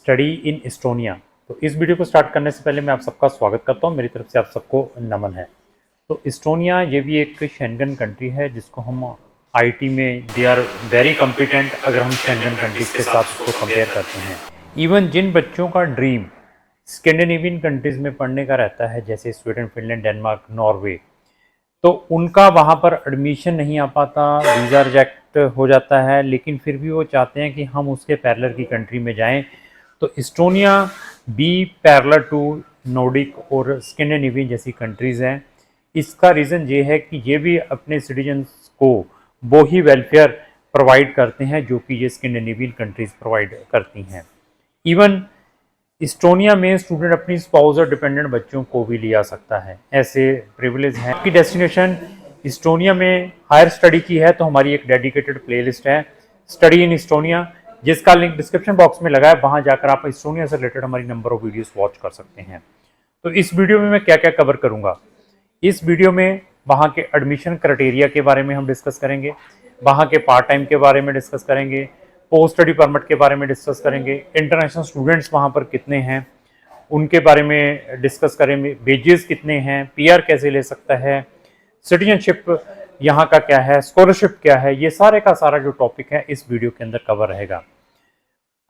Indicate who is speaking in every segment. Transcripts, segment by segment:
Speaker 1: Study in Estonia. तो इस video को स्टार्ट करने से पहले मैं आप सबका स्वागत करता हूं। मेरी तरफ से आप सबको नमन है। तो इस्टोनिया ये भी एक शेंगन कंट्री है जिसको हम आईटी में दे आर वेरी कॉम्पिटेंट अगर हम शेंगन कंट्रीज के साथ उसको कंपेयर करते हैं। इवन जिन बच्चों का ड्रीम स्कैंडिनेवियन कंट्रीज में पढ़ने का रहता है जैसे स्वीडन, फिनलैंड, डेनमार्क, नॉर्वे, तो उनका वहाँ पर एडमिशन नहीं आ पाता, वीज़ा रिजेक्ट हो जाता है, लेकिन फिर भी वो चाहते हैं कि हम उसके पैरेलल की कंट्री में जाएं। तो Estonia be parallel to Nordic और स्कैंडिनेवियन जैसी कंट्रीज़ हैं। इसका रीज़न ये है कि ये भी अपने सिटीजन्स को वो ही वेलफेयर प्रोवाइड करते हैं जो कि ये स्कैंडिनेवियन कंट्रीज़ प्रोवाइड करती हैं। इवन इस्टोनिया में स्टूडेंट अपनी स्पाउस और डिपेंडेंट बच्चों को भी ले आ सकता है, ऐसे प्रिविलेज हैं। आपकी डेस्टिनेशन इस्टोनिया में हायर स्टडी की है तो हमारी एक डेडिकेटेड प्लेलिस्ट है स्टडी इन इस्टोनिया, जिसका लिंक डिस्क्रिप्शन बॉक्स में लगा है। वहां जाकर आप इस्टोनिया से रिलेटेड हमारी नंबर ऑफ वीडियोस वॉच कर सकते हैं। तो इस वीडियो में मैं क्या क्या कवर करूंगा, इस वीडियो में वहाँ के एडमिशन क्राइटेरिया के बारे में हम डिस्कस करेंगे, वहाँ के पार्ट टाइम के बारे में डिस्कस करेंगे, पोस्ट स्टडी परमिट के बारे में डिस्कस करेंगे, इंटरनेशनल स्टूडेंट्स वहाँ पर कितने हैं उनके बारे में डिस्कस करेंगे, वेजेस कितने हैं, पीआर कैसे ले सकता है, सिटीजनशिप यहाँ का क्या है, स्कॉलरशिप क्या है, ये सारे का सारा जो टॉपिक है इस वीडियो के अंदर कवर रहेगा।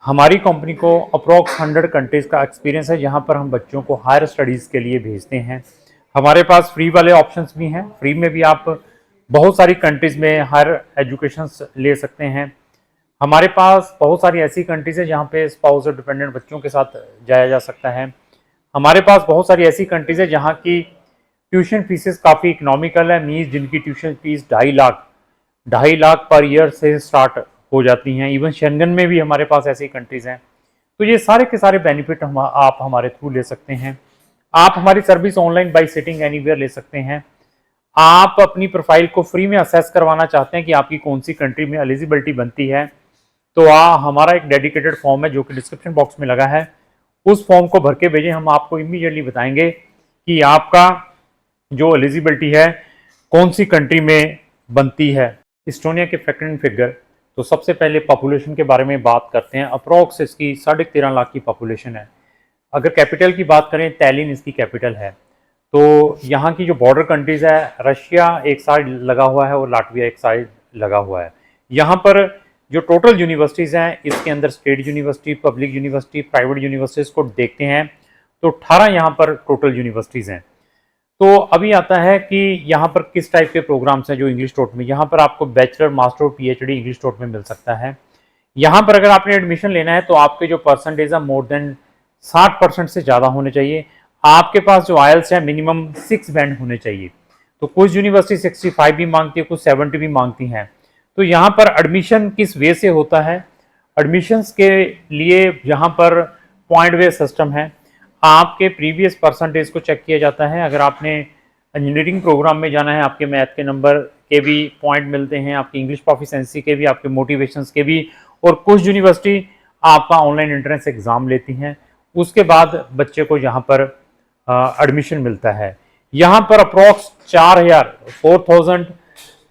Speaker 1: हमारी कंपनी को अप्रॉक्स 100 कंट्रीज का एक्सपीरियंस है जहाँ पर हम बच्चों को हायर स्टडीज़ के लिए भेजते हैं। हमारे पास फ्री वाले ऑप्शंस भी हैं, फ्री में भी आप बहुत सारी कंट्रीज़ में हायर एजुकेशन ले सकते हैं। हमारे पास बहुत सारी ऐसी कंट्रीज़ है जहाँ पे स्पाउस और डिपेंडेंट बच्चों के साथ जाया जा सकता है। हमारे पास बहुत सारी ऐसी कंट्रीज़ है जहाँ की ट्यूशन फीसेस काफ़ी इकोनॉमिकल है, मीन्स जिनकी tuition fees 2.5 lakh per year से स्टार्ट हो जाती हैं। इवन शेंगन में भी हमारे पास ऐसी कंट्रीज़ हैं। तो ये सारे के सारे बेनिफिट आप हमारे थ्रू ले सकते हैं। आप हमारी service online buy sitting anywhere ले सकते हैं। आप अपनी प्रोफाइल को फ्री में असेस करवाना चाहते हैं कि आपकी कौन सी कंट्री में एलिजिबिलिटी बनती है, तो हमारा एक डेडिकेटेड फॉर्म है जो कि डिस्क्रिप्शन बॉक्स में लगा है। उस फॉर्म को भर के भेजें, हम आपको इमीडिएटली बताएंगे कि आपका जो एलिजिबिलिटी है कौन सी कंट्री में बनती है। इस्टोनिया के फैक्ट एंड फिगर, तो सबसे पहले पॉपुलेशन के बारे में बात करते हैं। अप्रॉक्स इसकी 13.5 लाख की पॉपुलेशन है। अगर कैपिटल की बात करें, तैलिन इसकी कैपिटल है। तो यहाँ की जो बॉर्डर कंट्रीज़ है, रशिया एक साइड लगा हुआ है और लाटविया एक साइड लगा हुआ है। यहाँ पर जो टोटल यूनिवर्सिटीज़ हैं इसके अंदर state university, public university, private universities को देखते हैं तो 18 यहाँ पर टोटल यूनिवर्सिटीज़ हैं। तो अभी आता है कि यहाँ पर किस टाइप के प्रोग्राम्स हैं जो इंग्लिश टोट में, यहाँ पर आपको बैचलर, मास्टर और पीएचडी इंग्लिश टोट में मिल सकता है। यहाँ पर अगर आपने एडमिशन लेना है तो आपके जो परसेंटेज है मोर देन 60% से ज़्यादा होने चाहिए। आपके पास जो आयल्स है मिनिमम 6 बैंड होने चाहिए। तो कुछ यूनिवर्सिटी 65 भी मांगती है, कुछ 70 भी मांगती हैं। तो यहाँ पर एडमिशन किस वे से होता है, एडमिशन्स के लिए यहाँ पर पॉइंट वे सिस्टम है। आपके प्रीवियस परसेंटेज को चेक किया जाता है। अगर आपने इंजीनियरिंग प्रोग्राम में जाना है, आपके मैथ के नंबर के भी पॉइंट मिलते हैं, आपकी इंग्लिश प्रोफिशिएंसी के भी, आपके मोटिवेशंस के भी, और कुछ यूनिवर्सिटी आपका ऑनलाइन एंट्रेंस एग्ज़ाम लेती हैं। उसके बाद बच्चे को यहाँ पर एडमिशन मिलता है। यहाँ पर अप्रॉक्स 4,000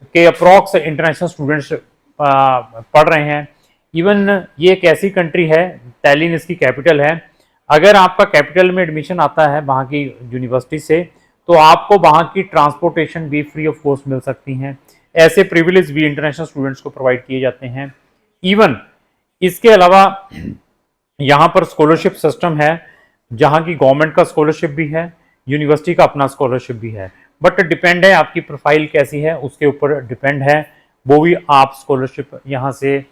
Speaker 1: के अप्रॉक्स इंटरनेशनल स्टूडेंट्स पढ़ रहे हैं। इवन ये एक ऐसी कंट्री है, तैलिन इसकी कैपिटल है। अगर आपका कैपिटल में एडमिशन आता है वहाँ की यूनिवर्सिटी से, तो आपको वहाँ की ट्रांसपोर्टेशन भी फ्री ऑफ कॉस्ट मिल सकती हैं। ऐसे प्रिविलेज भी इंटरनेशनल स्टूडेंट्स को प्रोवाइड किए जाते हैं। इवन इसके अलावा यहाँ पर स्कॉलरशिप सिस्टम है, जहाँ की गवर्नमेंट का स्कॉलरशिप भी है, यूनिवर्सिटी का अपना स्कॉलरशिप भी है। बट डिपेंड है आपकी प्रोफाइल कैसी है उसके ऊपर डिपेंड है, वो भी आप स्कॉलरशिप यहाँ से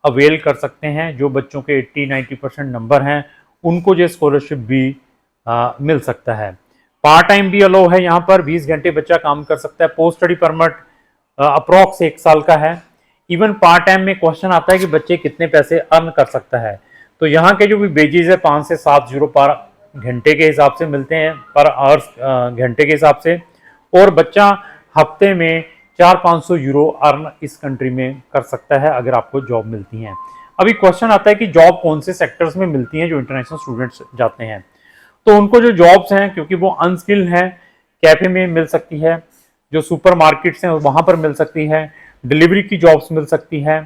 Speaker 1: अवेल कर सकते हैं। जो बच्चों के 80-90% नंबर हैं उनको जो स्कॉलरशिप भी मिल सकता है। पार्ट टाइम भी अलो है, यहाँ पर 20 घंटे बच्चा काम कर सकता है। पोस्ट स्टडी परमिट अप्रॉक्स 1 साल का है। इवन पार्ट टाइम में क्वेश्चन आता है कि बच्चे कितने पैसे अर्न कर सकता है, तो यहाँ के जो भी वेजेज है 5 से 7 यूरो पर घंटे के हिसाब से मिलते हैं, पर आवर्स घंटे के हिसाब से। और बच्चा हफ्ते में 400-500 यूरो अर्न इस कंट्री में कर सकता है अगर आपको जॉब मिलती हैं। अभी क्वेश्चन आता है कि जॉब कौन से सेक्टर्स में मिलती हैं जो इंटरनेशनल स्टूडेंट्स जाते हैं। तो उनको जो जॉब्स हैं, क्योंकि वो अनस्किल्ड हैं, कैफे में मिल सकती है, जो सुपर मार्केट्स हैं वहाँ पर मिल सकती है, डिलीवरी की जॉब्स मिल सकती है,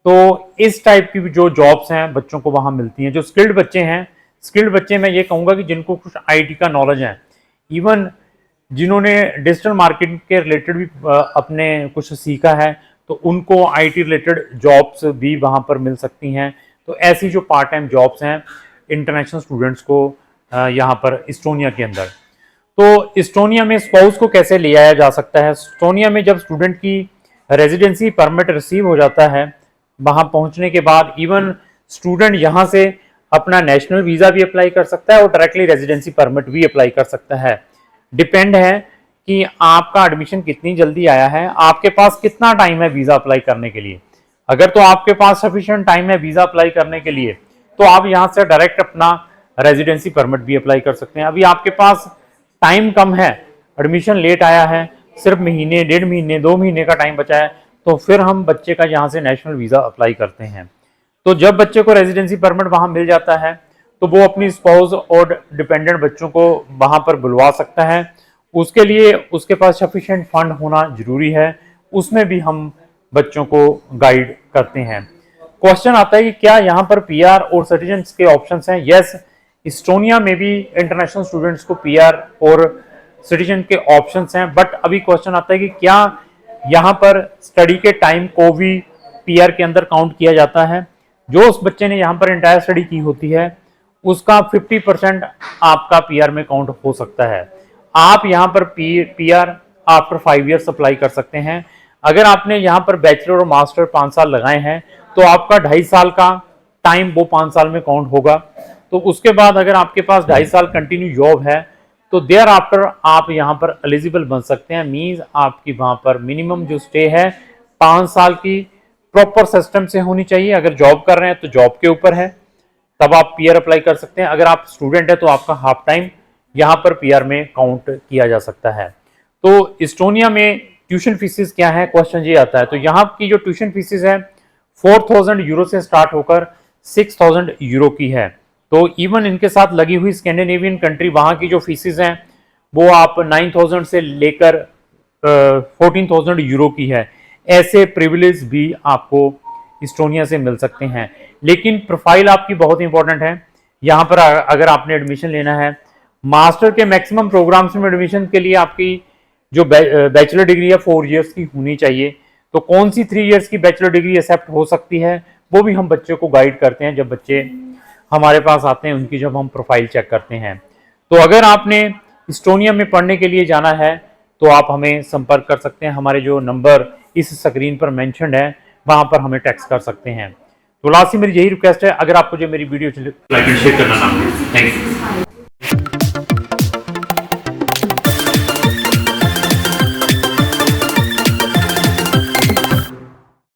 Speaker 1: तो इस टाइप की जो जॉब्स हैं बच्चों को वहाँ मिलती हैं। जो स्किल्ड बच्चे हैं, स्किल्ड बच्चे मैं ये कहूँगा कि जिनको कुछ आईटी का नॉलेज है, इवन जिन्होंने डिजिटल मार्केटिंग के रिलेटेड भी अपने कुछ सीखा है, तो उनको आईटी रिलेटेड जॉब्स भी वहाँ पर मिल सकती हैं। तो ऐसी जो पार्ट टाइम जॉब्स हैं इंटरनेशनल स्टूडेंट्स को यहाँ पर इस्टोनिया के अंदर। तो इस्टोनिया में स्पाउस को कैसे ले आया जा सकता है? इस्टोनिया में जब स्टूडेंट की रेजिडेंसी परमिट रिसीव हो जाता है, वहाँ पहुँचने के बाद इवन स्टूडेंट यहाँ से अपना नेशनल वीज़ा भी अप्लाई कर सकता है और डायरेक्टली रेजिडेंसी परमिट भी अप्लाई कर सकता है। डिपेंड है कि आपका एडमिशन कितनी जल्दी आया है, आपके पास कितना टाइम है वीज़ा अप्लाई करने के लिए। अगर तो आपके पास सफिशिएंट टाइम है वीज़ा अप्लाई करने के लिए, तो आप यहाँ से डायरेक्ट अपना रेजिडेंसी परमिट भी अप्लाई कर सकते हैं। अभी आपके पास टाइम कम है, एडमिशन लेट आया है, सिर्फ महीने, 1.5 महीने, 2 महीने का टाइम बचा है, तो फिर हम बच्चे का यहाँ से नेशनल वीज़ा अप्लाई करते हैं। तो जब बच्चे को रेजिडेंसी परमिट वहाँ मिल जाता है, तो वो अपनी स्पाउस और डिपेंडेंट बच्चों को वहाँ पर बुलवा सकता है। उसके लिए उसके पास सफिशिएंट फंड होना जरूरी है, उसमें भी हम बच्चों को गाइड करते हैं। क्वेश्चन आता है कि क्या यहाँ पर पीआर और सिटीजन के ऑप्शंस हैं? यस, इस्टोनिया में भी इंटरनेशनल स्टूडेंट्स को पीआर और सिटीजन के ऑप्शंस हैं, बट अभी क्वेश्चन आता है कि क्या यहाँ पर स्टडी के टाइम को भी पीआर के अंदर काउंट किया जाता है? जो उस बच्चे ने यहाँ पर एंटायर स्टडी की होती है उसका 50% आपका पीआर में काउंट हो सकता है। आप यहाँ पर पीआर आफ्टर 5 ईयर्स अप्लाई कर सकते हैं। अगर आपने यहाँ पर बैचलर और मास्टर 5 साल लगाए हैं, तो आपका 2.5 साल का टाइम वो 5 साल में काउंट होगा। तो उसके बाद अगर आपके पास 2.5 साल कंटिन्यू जॉब है, तो देयर आफ्टर आप यहाँ पर एलिजिबल बन सकते हैं। मीन्स आपकी वहाँ पर मिनिमम जो स्टे है 5 साल की प्रॉपर सिस्टम से होनी चाहिए। अगर जॉब कर रहे हैं तो जॉब के ऊपर है, तब आप पीआर अप्लाई कर सकते हैं। अगर आप स्टूडेंट है तो आपका हाफ टाइम यहाँ पर पीआर में काउंट किया जा सकता है। तो इस्टोनिया में ट्यूशन फीसेस क्या है, क्वेश्चन ये आता है। तो यहाँ की जो ट्यूशन फीसेस है 4,000 यूरो से स्टार्ट होकर 6,000 यूरो की है। तो इवन इनके साथ लगी हुई स्कैंडिनेवियन कंट्री, वहाँ की जो फीसेस हैं वो आप 9,000 से लेकर 14,000 यूरो की है। ऐसे प्रिविलेज भी आपको इस्टोनिया से मिल सकते हैं, लेकिन प्रोफाइल आपकी बहुत इंपॉर्टेंट है। यहाँ पर अगर आपने एडमिशन लेना है, मास्टर के मैक्सिमम प्रोग्राम्स में एडमिशन के लिए आपकी जो बैचलर डिग्री है 4 इयर्स की होनी चाहिए। तो कौन सी 3 इयर्स की बैचलर डिग्री एक्सेप्ट हो सकती है, वो भी हम बच्चे को गाइड करते हैं जब बच्चे हमारे पास आते हैं, उनकी जब हम प्रोफाइल चेक करते हैं। तो अगर आपने इस्टोनिया में पढ़ने के लिए जाना है तो आप हमें संपर्क कर सकते हैं। हमारे जो नंबर इस स्क्रीन पर मेंशन्ड है वहां पर हमें टेक्स्ट कर सकते हैं। तो लास्ट में मेरी यही रिक्वेस्ट है, अगर आपको जो मेरी वीडियो लाइक एंड शेयर करना ना भूलें। Thank you.